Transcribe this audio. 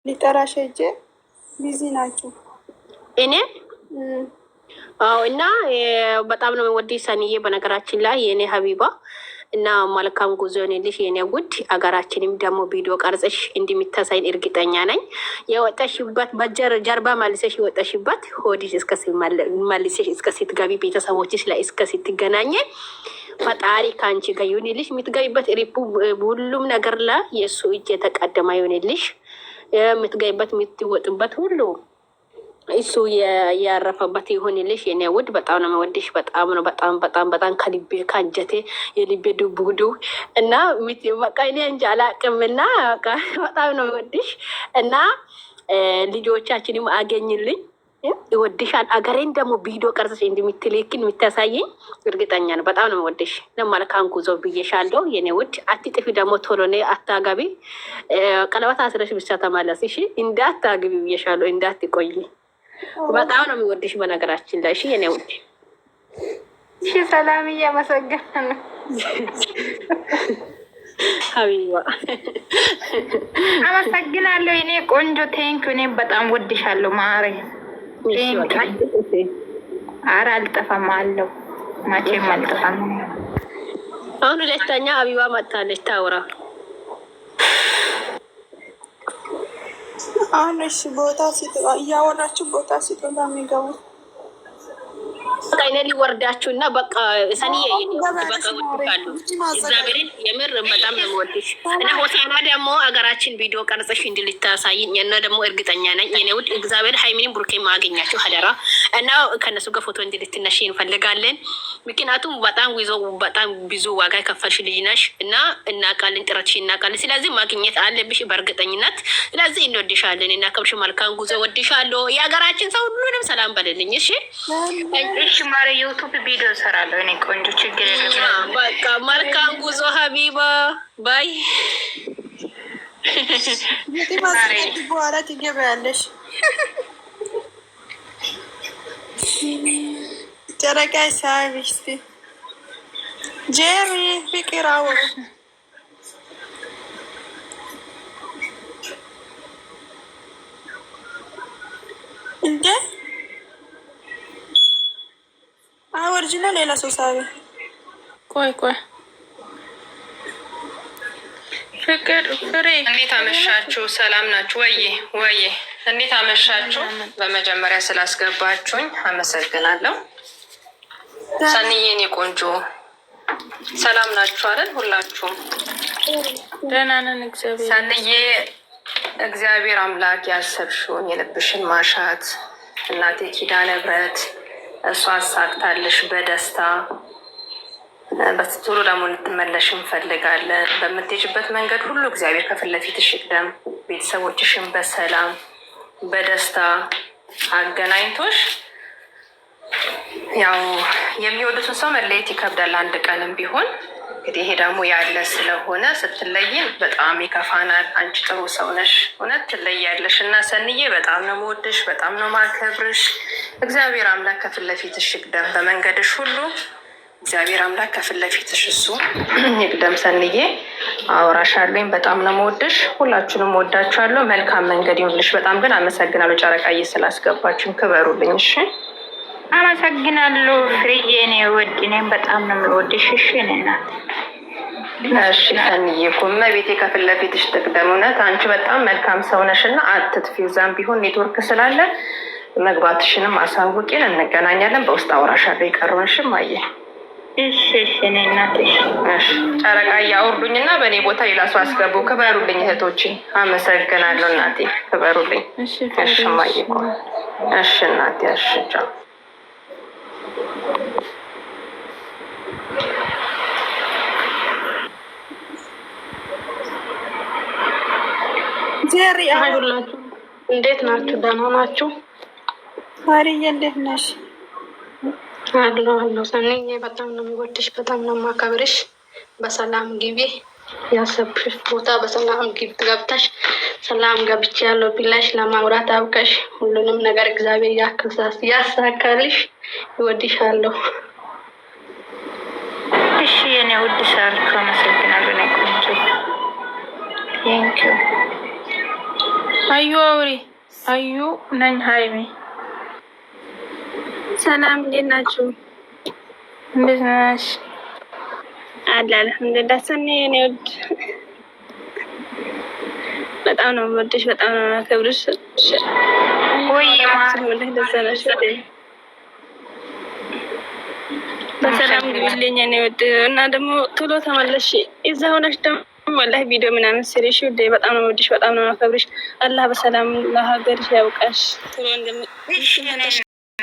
ሊጠራሽ ሄጄ ቢዚ ናችሁ እኔ እና በጣም ነው ወዲህ ሰንዬ። በነገራችን ላይ የኔ ሀቢባ እና መልካም ጉዞ ሆነልሽ የኔ ውድ። አገራችንም ደግሞ ቪዲዮ ቀርጸሽ እንደሚታሳይን እርግጠኛ ነኝ። የወጣሽበት በጀርባ መልሰሽ የወጣሽበት ሆዲሽ መልሰሽ እስከ ስትገቢ ቤተሰቦችሽ ላይ እስከ ስትገናኘ ፈጣሪ ከአንቺ ጋር ይሁንልሽ። የምትገቢበት ሪፑ ሁሉም ነገር ላይ የእሱ እጅ የተቀደመ ይሁንልሽ። የምትገቢበት የምትወጥበት ሁሉ እሱ ያረፈበት ይሁንልሽ የኔ ውድ። በጣም ነው የምወድሽ። በጣም ነው በጣም ከልቤ ከአንጀቴ የልቤ ዱብዱ እና በቃ እኔ እንጃ አላቅም እና በጣም ነው የምወድሽ እና ልጆቻችንም አገኝልኝ ይወድሻል። አገሬን ደግሞ ቪዲዮ ቀርጸሽ እንደምትልክን የምታሳየኝ እርግጠኛ ነው። በጣም ነው የምወድሽ። ለማለካን ጉዞ ብዬሻለሁ የኔ ውድ። አትጥፊ ደግሞ ቶሎ ነይ፣ አታጋቢ። ቀለበት አስረሽ ብቻ ተመለስ እሺ። እንዳታግቢ ብዬሻለሁ፣ እንዳትቆይ። በጣም ነው የሚወድሽ በነገራችን ላይ እሺ የኔ ውድ። እሺ ሰላም፣ እያመሰገናለሁ ሀቢባ። አመሰግናለሁ የኔ ቆንጆ። ቴንክ እኔ በጣም ወድሻለሁ ማሬ። ኧረ አልጠፋም አለው መቼም አልጠፋም። አሁን ሁለተኛ ሀቢባ መጥታለች ታውራ። አሁን እሺ ቦታ እያወራችሁ ቦታ ሲጠላ የሚገቡ በቃ እኔ ሊወርዳችሁ እና በቃ ሰኒዬ በቃ ወድካሉ። እግዚአብሔርን የምር በጣም ነው የምወድሽ እና ሆሳና ደግሞ አገራችን ቪዲዮ ቀርጸሽ እንድልታሳይኝ እና ደግሞ እርግጠኛ ነኝ የኔ ውድ እግዚአብሔር ሃይሚንም ብሩኬ ማገኛችሁ ሀደራ እና ከነሱ ጋር ፎቶ እንድልትነሽ እንፈልጋለን። ምክንያቱም በጣም ብዙ ዋጋ የከፈልሽ ልጅ ነሽ እና እናውቃለን፣ ጥረትሽ እናውቃለን። ስለዚህ ማግኘት አለብሽ በእርግጠኝነት። ስለዚህ እንወድሻለን እና ከብሽ መልካም ጉዞ። ወድሻለሁ። የሀገራችን ሰው ሁሉንም ሰላም በልልኝ እሺ። እሺ ማረ ዩቱብ ቪዲዮ ሰራለሁ እኔ ቆንጆ፣ ችግር የለም። በቃ መልካም ጉዞ ሀቢባ ባይ። በኋላ ትገበያለሽ። ጨረቃ ሳቢስቲ ጄሪ ፍቅር አወሩ እንዴ ኦሪጂናል ሌላ ሰው ሳቢ። ቆይ ፍቅር ፍሬ እንዴት አመሻችሁ? ሰላም ናችሁ ወይ? እንዴት አመሻችሁ? በመጀመሪያ ስላስገባችሁኝ አመሰግናለሁ። ሰንዬ እኔ ቆንጆ ሰላም ናችሁ አይደል? ሁላችሁም ደህና ነን እግዚአብሔር። ሰንዬ እግዚአብሔር አምላክ ያሰብሽውን የልብሽን ማሻት እናቴ ኪዳነ ምህረት እሷ አሳክታለሽ በደስታ በትቶሎ ደግሞ ልትመለሽ እንፈልጋለን። በምትሄጅበት መንገድ ሁሉ እግዚአብሔር ከፊት ለፊትሽ ይቅደም። ቤተሰቦችሽን በሰላም በደስታ አገናኝቶሽ። ያው የሚወዱትን ሰው መለየት ይከብዳል አንድ ቀንም ቢሆን። እንግዲህ ይሄ ደግሞ ያለ ስለሆነ ስትለይን በጣም ይከፋናል። አንቺ ጥሩ ሰው ነሽ፣ እውነት ትለያለሽ እና ሰንዬ በጣም ነው የምወድሽ፣ በጣም ነው ማከብርሽ። እግዚአብሔር አምላክ ከፊት ለፊትሽ ይቅደም በመንገድሽ ሁሉ። እግዚአብሔር አምላክ ከፊት ለፊትሽ እሱ ይቅደም። ሰንዬ አወራሻለኝ። በጣም ነው የምወድሽ። ሁላችሁንም ወዳችኋለሁ። መልካም መንገድ ይሁንልሽ። በጣም ግን አመሰግናለሁ ጨረቃዬ ስላስገባችሁን። ክበሩልኝ እሺ። አመሰግናለሁ ፍሬዬ እኔ ወድ እኔም በጣም ነው የምወድሽ። እሺ እናት እሺ ሰንዬ እኮ እመቤቴ ከፊት ለፊትሽ ትቅደም። እውነት አንቺ በጣም መልካም ሰው ነሽ እና አትጥፊው። እዛም ቢሆን ኔትወርክ ስላለ መግባትሽንም አሳውቂን፣ እንገናኛለን። በውስጥ አወራሻለሁ የቀረውን። እሺ ማየ እሺ እኔ እናት እሺ። ጨረቃ እያወርዱኝና በእኔ ቦታ ሌላ ሰው አስገቡ። ክበሩልኝ እህቶቼ። አመሰግናለሁ እናቴ፣ ክበሩልኝ። እሺ ማየ እኮ እሺ እናቴ እሺ ቻው። ጄሪ ሁላችሁ እንዴት ናችሁ? ደህና ናችሁ? ማርዬ እንዴት ነሽ? አለሁ ሰንዬ በጣም ነው የሚወድሽ፣ በጣም ነው የማከብርሽ። በሰላም ግቢ፣ ያሰብሽ ቦታ በሰላም ገብተሽ ሰላም ገብቼ ያለው ብለሽ ለማውራት አብቀሽ ሁሉንም ነገር እግዚአብሔር ያሳካልሽ። ይወድሻለሁ። እሺ የኔ ውድ ሰርክ አመሰግናለሁ። ነኝ ቆንጆ ቴንክ ዩ አዩ አውሪ አዩ ነኝ ሀይሚ ሰላም እንዴት ናችሁ? እንዴት ነሽ? አለ አልሐምዱሊላህ። ሰኒ የኔ ውድ በጣም ነው የምወድሽ፣ በጣም ነው የማከብርሽ። ወይ በሰላም ግቢልኝ የኔ ውድ እና ደግሞ ቶሎ ተመለሽ። እዛ ሆነሽ ደግሞ ወላሂ ቪዲዮ ምናምን ስሪሽ ውዴ። በጣም ነው የምወድሽ፣ በጣም ነው የማከብርሽ። አላህ በሰላም ለሀገርሽ ያውቃሽ። ቶሎ እንደምትመለሽ